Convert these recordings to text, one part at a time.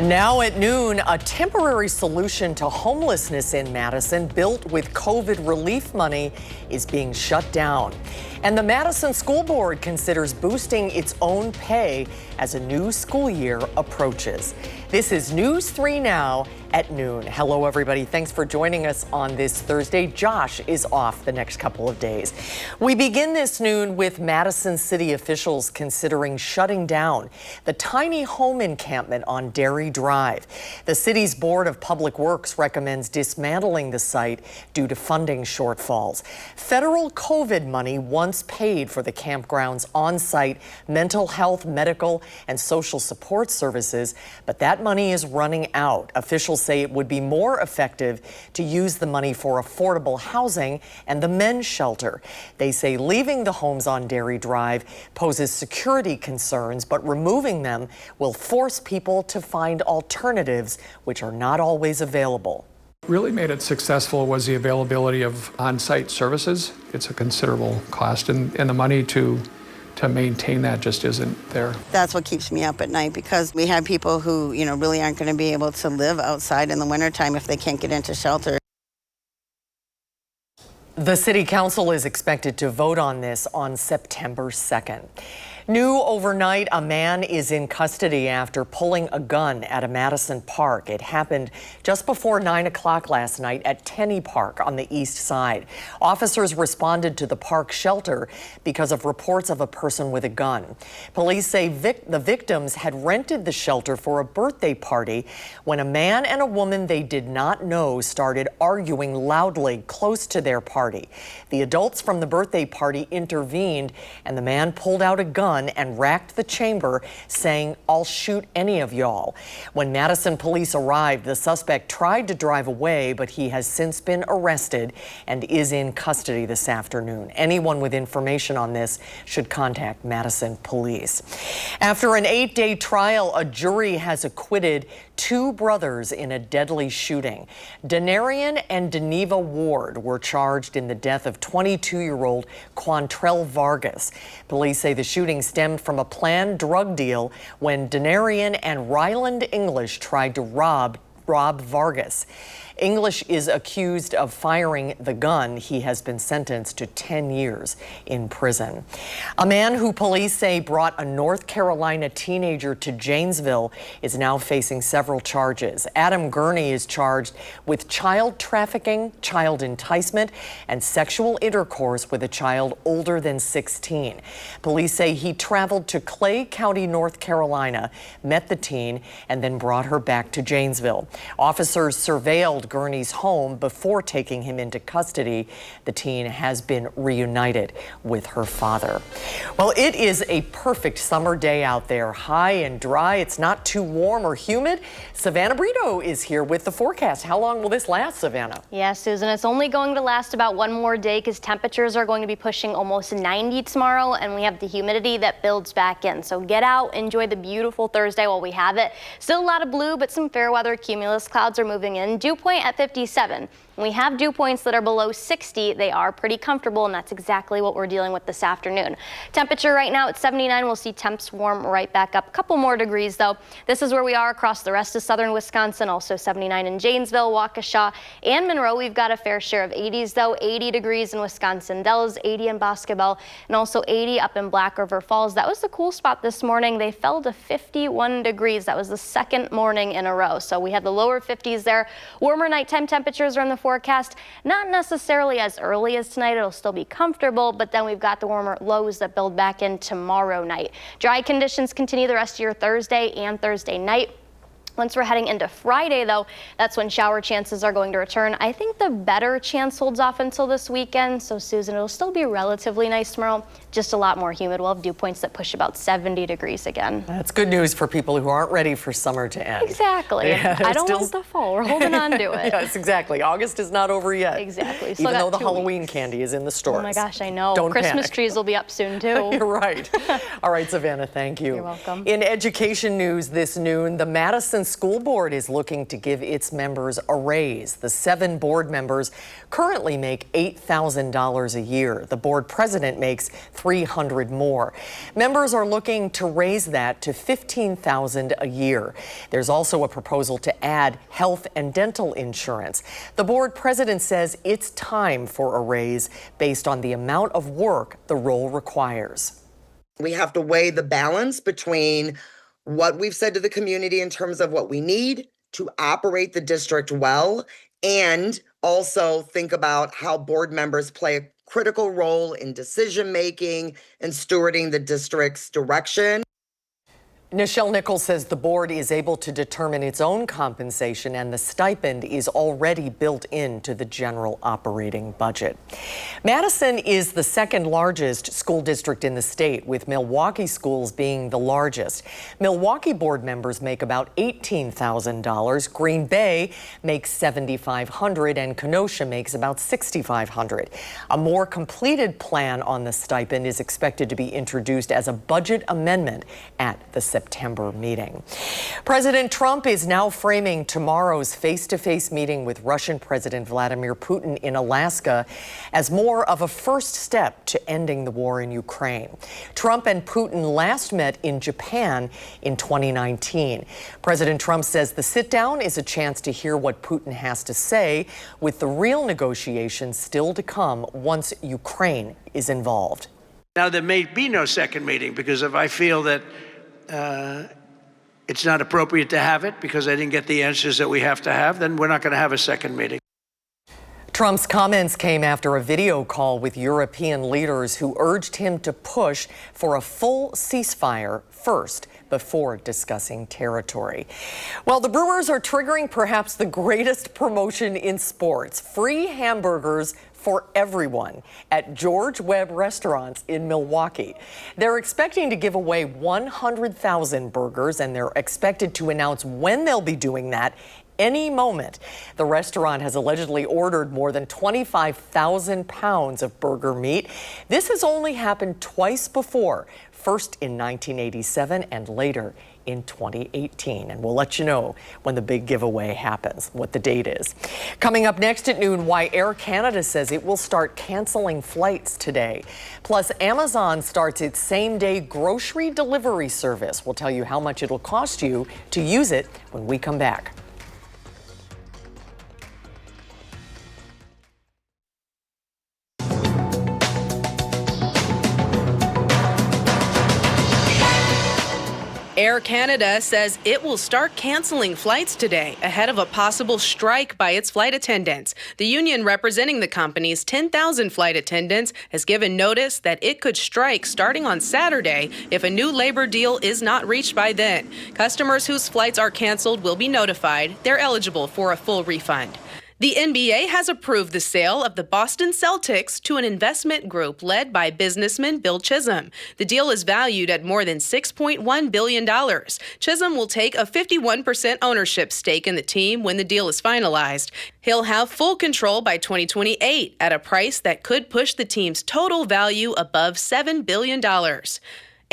Now at noon, a temporary solution to homelessness in Madison, built with COVID relief money, is being shut down. And the Madison School Board considers boosting its own pay as a new school year approaches. This is News 3 Now at noon. Hello, everybody. Thanks for joining us on this Thursday. Josh is off the next couple of days. We begin this noon with Madison city officials considering shutting down the tiny home encampment on Dairy Drive. The city's Board of Public Works recommends dismantling the site due to funding shortfalls. Federal COVID money once paid for the campground's on-site mental health, medical, and social support services, but that money is running out. Officials say it would be more effective to use the money for affordable housing and the men's shelter. They say leaving the homes on Dairy Drive poses security concerns, but removing them will force people to find alternatives, which are not always available. Really made it successful was the availability of on-site services. It's a considerable cost, and the money to maintain that just isn't there. That's what keeps me up at night, because we have people who, really aren't going to be able to live outside in the wintertime if they can't get into shelter. The City Council is expected to vote on this on September 2nd. New overnight, a man is in custody after pulling a gun at a Madison park. It happened just before 9 o'clock last night at Tenney Park on the east side. Officers responded to the park shelter because of reports of a person with a gun. Police say the victims had rented the shelter for a birthday party when a man and a woman they did not know started arguing loudly close to their party. The adults from the birthday party intervened, and the man pulled out a gun and racked the chamber, saying, "I'll shoot any of y'all." When Madison police arrived, the suspect tried to drive away, but he has since been arrested and is in custody this afternoon. Anyone with information on this should contact Madison police. After an 8-day trial, a jury has acquitted two brothers in a deadly shooting. Denarian and Deneva Ward were charged in the death of 22-year-old Quantrell Vargas. Police say the shooting stemmed from a planned drug deal when Denarian and Ryland English tried to rob Vargas. English is accused of firing the gun. He has been sentenced to 10 years in prison. A man who police say brought a North Carolina teenager to Janesville is now facing several charges. Adam Gurney is charged with child trafficking, child enticement, and sexual intercourse with a child older than 16. Police say he traveled to Clay County, North Carolina, met the teen, and then brought her back to Janesville. Officers surveilled Gurney's home before taking him into custody. The teen has been reunited with her father. Well, it is a perfect summer day out there, high and dry. It's not too warm or humid. Savannah Brito is here with the forecast. How long will this last, Savannah? Yeah, Susan, it's only going to last about one more day because temperatures are going to be pushing almost 90 tomorrow, and we have the humidity that builds back in. So get out, enjoy the beautiful Thursday while we have it. Still a lot of blue, but some fair weather cumulus clouds are moving in. Dew point at 57. When we have dew points that are below 60, they are pretty comfortable, and that's exactly what we're dealing with this afternoon. Temperature right now at 79. We'll see temps warm right back up. A couple more degrees, though. This is where we are across the rest of southern Wisconsin. Also 79 in Janesville, Waukesha, and Monroe. We've got a fair share of 80s, though. 80 degrees in Wisconsin Dells, 80 in Boscobel, and also 80 up in Black River Falls. That was the cool spot this morning. They fell to 51 degrees. That was the second morning in a row. So we had the lower 50s there. Warmer nighttime temperatures are in the forecast. Not necessarily as early as tonight. It'll still be comfortable, but then we've got the warmer lows that build back in tomorrow night. Dry conditions continue the rest of your Thursday and Thursday night. Once we're heading into Friday, though, that's when shower chances are going to return. I think the better chance holds off until this weekend. So, Susan, it'll still be relatively nice tomorrow, just a lot more humid. We'll have dew points that push about 70 degrees again. That's good news for people who aren't ready for summer to end. Exactly. Yeah, I don't like the fall. We're holding on to it. Yes, exactly. August is not over yet. Exactly. Even though the Halloween candy is in the stores. Oh my gosh, I know. Don't Christmas panic. trees will be up soon, too. You're right. All right, Savannah, thank you. You're welcome. In education news this noon, the Madison Madison School Board is looking to give its members a raise. The 7 board members currently make $8,000 a year. The board president makes $300 more. Members are looking to raise that to $15,000 a year. There's also a proposal to add health and dental insurance. The board president says it's time for a raise based on the amount of work the role requires. We have to weigh the balance between what we've said to the community in terms of what we need to operate the district well, and also think about how board members play a critical role in decision making and stewarding the district's direction. Nichelle Nichols says the board is able to determine its own compensation, and the stipend is already built into the general operating budget. Madison is the second largest school district in the state, with Milwaukee schools being the largest. Milwaukee board members make about $18,000. Green Bay makes $7,500, and Kenosha makes about $6,500. A more completed plan on the stipend is expected to be introduced as a budget amendment at the September meeting. President Trump is now framing tomorrow's face-to-face meeting with Russian President Vladimir Putin in Alaska as more of a first step to ending the war in Ukraine. Trump and Putin last met in Japan in 2019. President Trump says the sit-down is a chance to hear what Putin has to say, with the real negotiations still to come once Ukraine is involved. Now, there may be no second meeting, because if I feel that it's not appropriate to have it because I didn't get the answers that we have to have, then we're not going to have a second meeting. Trump's comments came after a video call with European leaders who urged him to push for a full ceasefire first before discussing territory. Well, the Brewers are triggering perhaps the greatest promotion in sports: free hamburgers for everyone at George Webb restaurants in Milwaukee. They're expecting to give away 100,000 burgers, and they're expected to announce when they'll be doing that any moment. The restaurant has allegedly ordered more than 25,000 pounds of burger meat. This has only happened twice before, first in 1987 and later in 2018. And we'll let you know when the big giveaway happens, what the date is. Coming up next at noon, why Air Canada says it will start canceling flights today. Plus, Amazon starts its same-day grocery delivery service. We'll tell you how much it'll cost you to use it when we come back. Air Canada says it will start canceling flights today ahead of a possible strike by its flight attendants. The union representing the company's 10,000 flight attendants has given notice that it could strike starting on Saturday if a new labor deal is not reached by then. Customers whose flights are canceled will be notified. They're eligible for a full refund. The NBA has approved the sale of the Boston Celtics to an investment group led by businessman Bill Chisholm. The deal is valued at more than $6.1 billion. Chisholm will take a 51% ownership stake in the team when the deal is finalized. He'll have full control by 2028 at a price that could push the team's total value above $7 billion.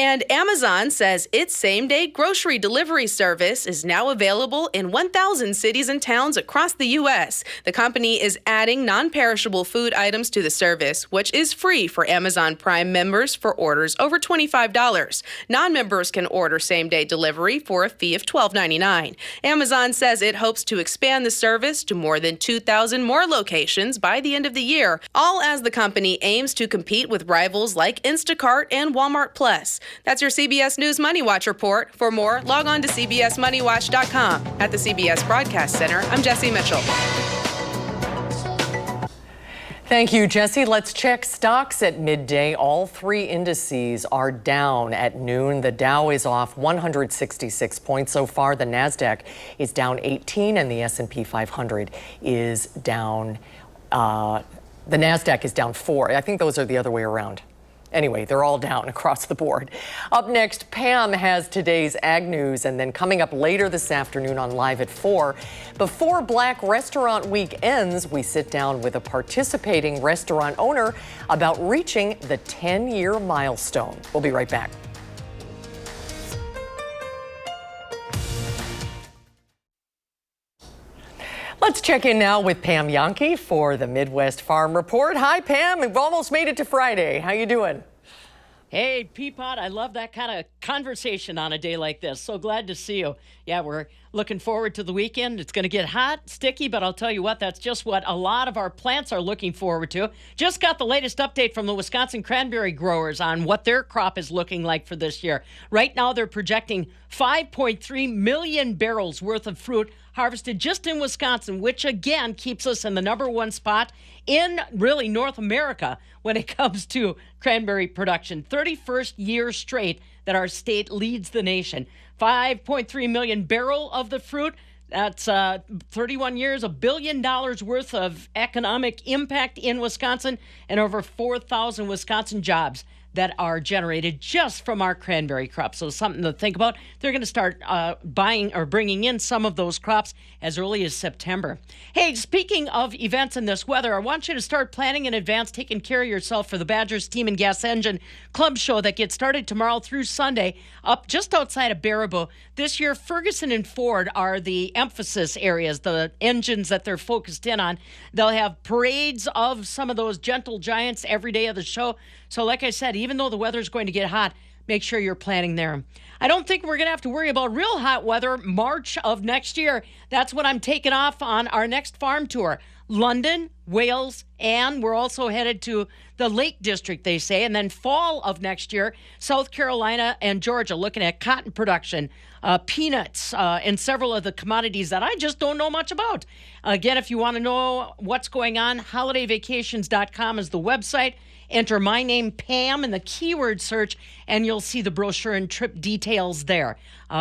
And Amazon says its same-day grocery delivery service is now available in 1,000 cities and towns across the U.S. The company is adding non-perishable food items to the service, which is free for Amazon Prime members for orders over $25. Non-members can order same-day delivery for a fee of $12.99. Amazon says it hopes to expand the service to more than 2,000 more locations by the end of the year, all as the company aims to compete with rivals like Instacart and Walmart Plus. That's your CBS News Money Watch report. For more, log on to CBSMoneyWatch.com. At the CBS Broadcast Center, I'm Jesse Mitchell. Thank you, Jesse. Let's check stocks at midday. All 3 indices are down at noon. The Dow is off 166 points so far. The NASDAQ is down 18, and the S&P 500 is down, the NASDAQ is down 4. I think those are the other way around. Anyway, they're all down across the board. Up next, Pam has today's Ag News, and then coming up later this afternoon on Live at 4, before Black Restaurant Week ends, we sit down with a participating restaurant owner about reaching the 10-year milestone. We'll be right back. Let's check in now with Pam Yankee for the Midwest Farm Report. Hi, Pam. We've almost made it to Friday. How you doing? Hey, Peapod, I love that kind of conversation on a day like this. So glad to see you. Yeah, we're looking forward to the weekend. It's going to get hot, sticky, but I'll tell you what, that's just what a lot of our plants are looking forward to. Just got the latest update from the Wisconsin cranberry growers on what their crop is looking like for this year. Right now, they're projecting 5.3 million barrels worth of fruit harvested just in Wisconsin, which again keeps us in the #1 spot in really North America when it comes to cranberry production. 31st year straight that our state leads the nation. 5.3 million barrel of the fruit. That's 31 years, $1 billion worth of economic impact in Wisconsin, and over 4,000 Wisconsin jobs that are generated just from our cranberry crop. So something to think about. They're going to start buying or bringing in some of those crops as early as September. Hey, speaking of events in this weather, I want you to start planning in advance, taking care of yourself for the Badger Steam and Gas Engine Club Show that gets started tomorrow through Sunday up just outside of Baraboo. This year, Ferguson and Ford are the emphasis areas, the engines that they're focused in on. They'll have parades of some of those gentle giants every day of the show. So like I said, even though the weather's going to get hot, make sure you're planning there. I don't think we're going to have to worry about real hot weather March of next year. That's when I'm taking off on our next farm tour. London, Wales, and we're also headed to the Lake District, they say. And then fall of next year, South Carolina and Georgia, looking at cotton production, peanuts, and several of the commodities that I just don't know much about. Again, if you want to know what's going on, holidayvacations.com is the website. Enter my name, Pam, in the keyword search, and you'll see the brochure and trip details there.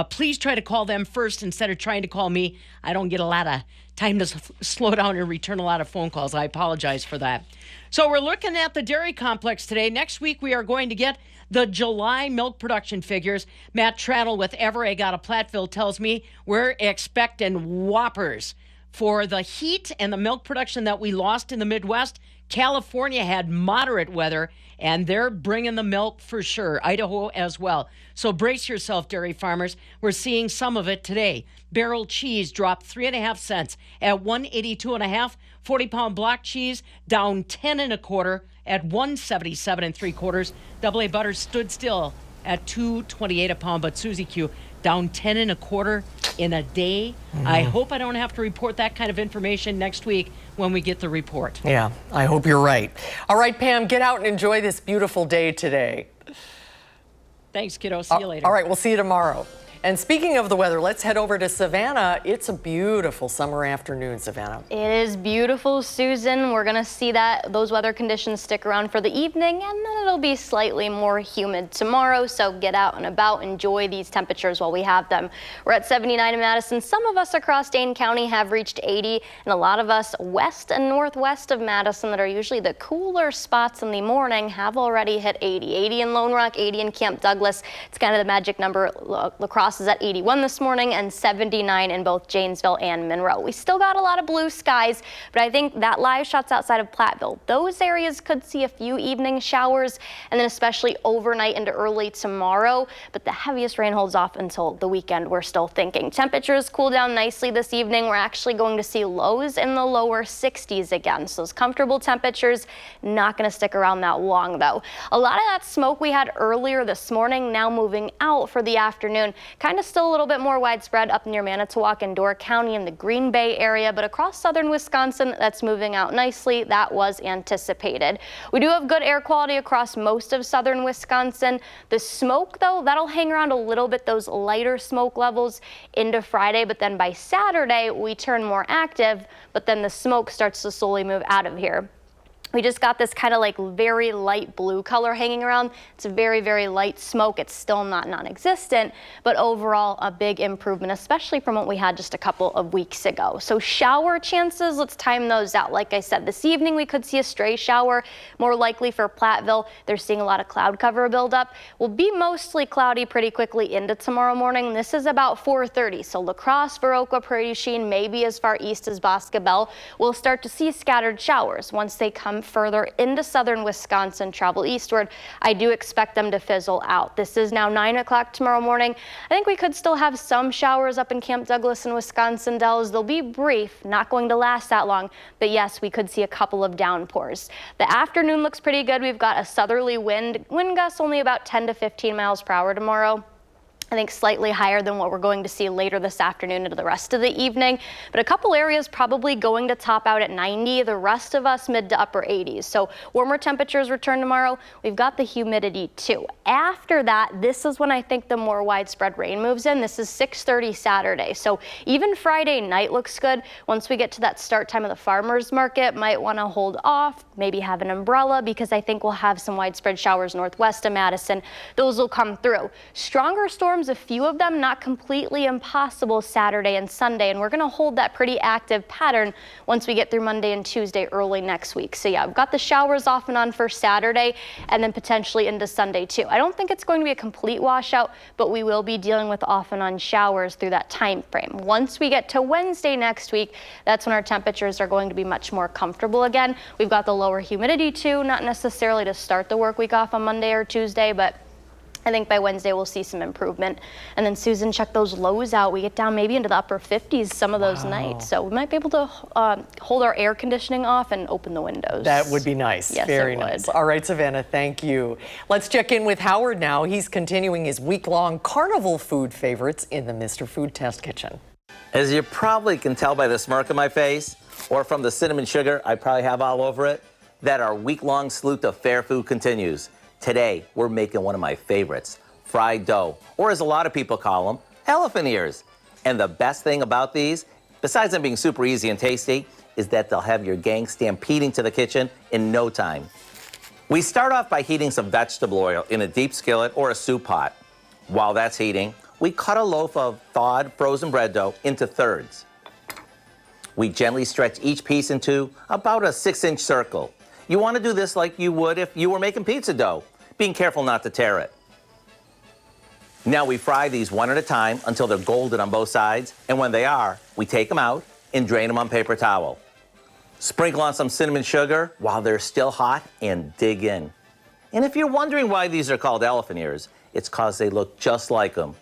Please try to call them first instead of trying to call me. I don't get a lot of time to slow down and return a lot of phone calls. I apologize for that. So we're looking at the dairy complex today. Next week, we are going to get the July milk production figures. Matt Traddle with Everegg out of Platteville tells me we're expecting whoppers. For the heat and the milk production that we lost in the Midwest, California had moderate weather, and they're bringing the milk for sure. Idaho as well. So brace yourself, dairy farmers. We're seeing some of it today. Barrel cheese dropped 3.5 cents at 182.5. 40-pound block cheese down 10 1/4 at 177 3/4. AA butter stood still at $2.28 a pound, but Susie Q down 10 1/4 in a day. I hope I don't have to report that kind of information next week when we get the report. Yeah, I hope you're right. All right, Pam, get out and enjoy this beautiful day today. Thanks, kiddo. See you later. All right, we'll see you tomorrow. And speaking of the weather, let's head over to Savannah. It's a beautiful summer afternoon, Savannah. It is beautiful, Susan. We're going to see that those weather conditions stick around for the evening, and then it'll be slightly more humid tomorrow. So get out and about, enjoy these temperatures while we have them. We're at 79 in Madison. Some of us across Dane County have reached 80, and a lot of us west and northwest of Madison that are usually the cooler spots in the morning have already hit 80. 80 in Lone Rock, 80 in Camp Douglas. It's kind of the magic number. La Crosse is at 81 this morning, and 79 in both Janesville and Monroe. We still got a lot of blue skies, but I think that live shots outside of Platteville, those areas could see a few evening showers, and then especially overnight into early tomorrow. But the heaviest rain holds off until the weekend, we're still thinking. Temperatures cool down nicely this evening. We're actually going to see lows in the lower 60s again. So those comfortable temperatures not going to stick around that long, though. A lot of that smoke we had earlier this morning now moving out for the afternoon. Kind of still a little bit more widespread up near Manitowoc and Door County in the Green Bay area, but across southern Wisconsin, that's moving out nicely. That was anticipated. We do have good air quality across most of southern Wisconsin. The smoke, though, that'll hang around a little bit, those lighter smoke levels into Friday, but then by Saturday, we turn more active, but then the smoke starts to slowly move out of here. We just got this kind of like very light blue color hanging around. It's a very, very light smoke. It's still not non-existent, but overall a big improvement, especially from what we had just a couple of weeks ago. So shower chances, let's time those out. Like I said, this evening we could see a stray shower, more likely for Platteville. They're seeing a lot of cloud cover buildup. Will be mostly cloudy pretty quickly into tomorrow morning. This is about 4:30. So La Crosse, Viroqua, Prairie du Chien, maybe as far east as Boscobel, we'll start to see scattered showers. Once they come further into southern Wisconsin, travel eastward, I do expect them to fizzle out. This is now 9 o'clock tomorrow morning. I think we could still have some showers up in Camp Douglas and Wisconsin Dells. They'll be brief, not going to last that long, but yes, we could see a couple of downpours. The afternoon looks pretty good. We've got a southerly wind gusts only about 10 to 15 miles per hour tomorrow. I think slightly higher than what we're going to see later this afternoon into the rest of the evening. But a couple areas probably going to top out at 90, the rest of us mid to upper 80s. So warmer temperatures return tomorrow. We've got the humidity too. After that, this is when I think the more widespread rain moves in. This is 6:30 Saturday. So even Friday night looks good. Once we get to that start time of the farmers market, might want to hold off, maybe have an umbrella, because I think we'll have some widespread showers northwest of Madison. Those will come through. Stronger storms, a few of them, not completely impossible Saturday and Sunday, and we're going to hold that pretty active pattern once we get through Monday and Tuesday early next week. So yeah, I've got the showers off and on for Saturday and then potentially into Sunday too. I don't think it's going to be a complete washout, but we will be dealing with off and on showers through that time frame. Once we get to Wednesday next week, that's when our temperatures are going to be much more comfortable again. We've got the lower humidity too, not necessarily to start the work week off on Monday or Tuesday, but I think by Wednesday we'll see some improvement. And then Susan, check those lows out. We get down maybe into the upper 50s some of those nights. So we might be able to hold our air conditioning off and open the windows. That would be nice. Yes, very it nice. would. All right, Savannah, thank you. Let's check in with Howard now. He's continuing his week-long carnival food favorites in the Mr. Food Test Kitchen. As you probably can tell by the smirk on my face, or from the cinnamon sugar I probably have all over it, that our week-long sleuth of fair food continues. Today, we're making one of my favorites, fried dough, or as a lot of people call them, elephant ears. And the best thing about these, besides them being super easy and tasty, is that they'll have your gang stampeding to the kitchen in no time. We start off by heating some vegetable oil in a deep skillet or a soup pot. While that's heating, we cut a loaf of thawed frozen bread dough into thirds. We gently stretch each piece into about a 6-inch circle. You want to do this like you would if you were making pizza dough, being careful not to tear it. Now we fry these one at a time until they're golden on both sides, and when they are, we take them out and drain them on paper towel. Sprinkle on some cinnamon sugar while they're still hot and dig in. And if you're wondering why these are called elephant ears, it's because they look just like them.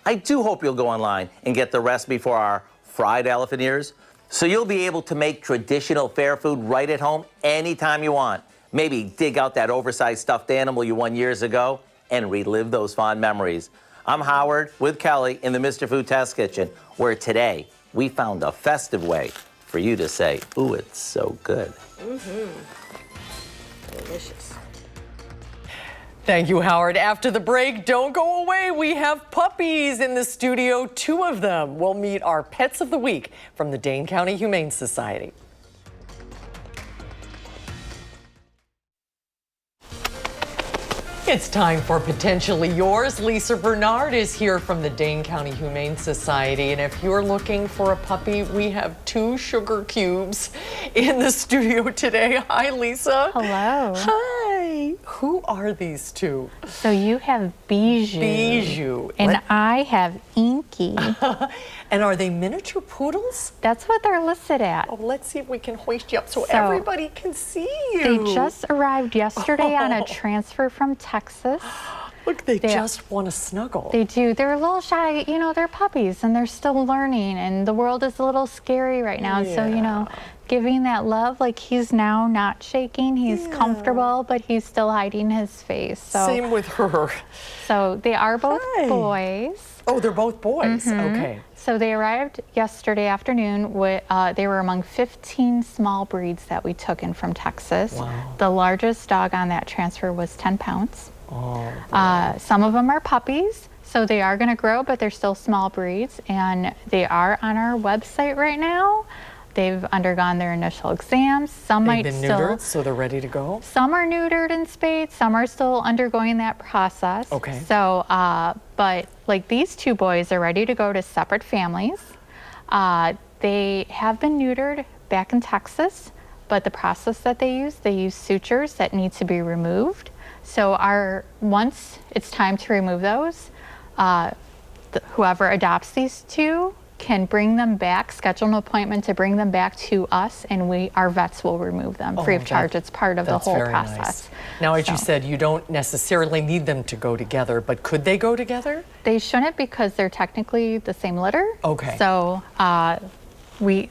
I do hope you'll go online and get the recipe for our fried elephant ears, so you'll be able to make traditional fair food right at home anytime you want. Maybe dig out that oversized stuffed animal you won years ago and relive those fond memories. I'm Howard with Kelly in the Mr. Food Test Kitchen, where today we found a festive way for you to say, ooh, it's so good. Delicious. Thank you, Howard. After the break, don't go away. We have puppies in the studio, 2 of them. We'll meet our pets of the week from the Dane County Humane Society. It's time for Potentially Yours. Lisa Bernard is here from the Dane County Humane Society. And if you're looking for a puppy, we have 2 sugar cubes in the studio today. Hi, Lisa. Hello. Hi. Who are these 2? So you have Bijou. Bijou. And I have Inky. And are they miniature poodles? That's what they're listed at. Oh, let's see if we can hoist you up so everybody can see you. They just arrived yesterday on a transfer from Texas. Look, they just want to snuggle. They do. They're a little shy. You know, they're puppies and they're still learning, and the world is a little scary right now. Yeah. So, you know, giving that love, like he's now not shaking. He's comfortable, but he's still hiding his face. So, same with her. So they are both boys. Oh, they're both boys. Okay. So they arrived yesterday afternoon. They were among 15 small breeds that we took in from Texas. Wow. The largest dog on that transfer was 10 pounds. Oh, some of them are puppies, so they are going to grow, but they're still small breeds, and they are on our website right now. They've undergone their initial exams. Some they've might been still, neutered, so they're ready to go? Some are neutered and spayed. Some are still undergoing that process. Okay. So, but like these 2 boys are ready to go to separate families. They have been neutered back in Texas, but the process that they use sutures that need to be removed. So once it's time to remove those, whoever adopts these 2 can bring them back, schedule an appointment to bring them back to us, and our vets will remove them free of charge. It's part of the whole process. Nice. Now, as you said, you don't necessarily need them to go together, but could they go together? They shouldn't because they're technically the same litter. Okay. So we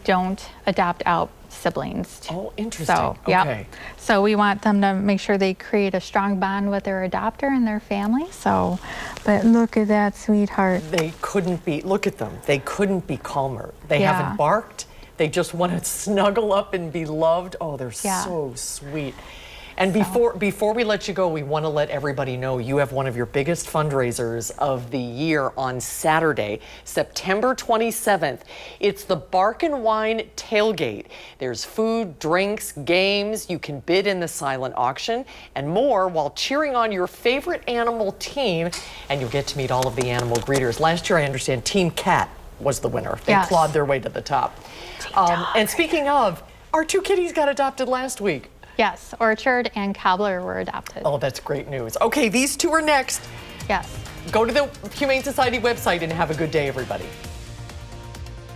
don't adopt out siblings. Oh, interesting. So, okay. So we want them to make sure they create a strong bond with their adopter and their family. So, but look at that sweetheart. They couldn't be, look at them, they couldn't be calmer. They haven't barked. They just want to snuggle up and be loved. Oh, they're so sweet. And before we let you go, we want to let everybody know you have one of your biggest fundraisers of the year on Saturday, September 27th. It's the Bark and Wine Tailgate. There's food, drinks, games. You can bid in the silent auction and more while cheering on your favorite animal team. And you'll get to meet all of the animal greeters. Last year, I understand Team Cat was the winner. They clawed their way to the top. And speaking of, our 2 kitties got adopted last week. Yes, Orchard and Cobbler were adopted. Oh, that's great news. Okay, these 2 are next. Yes. Go to the Humane Society website and have a good day, everybody.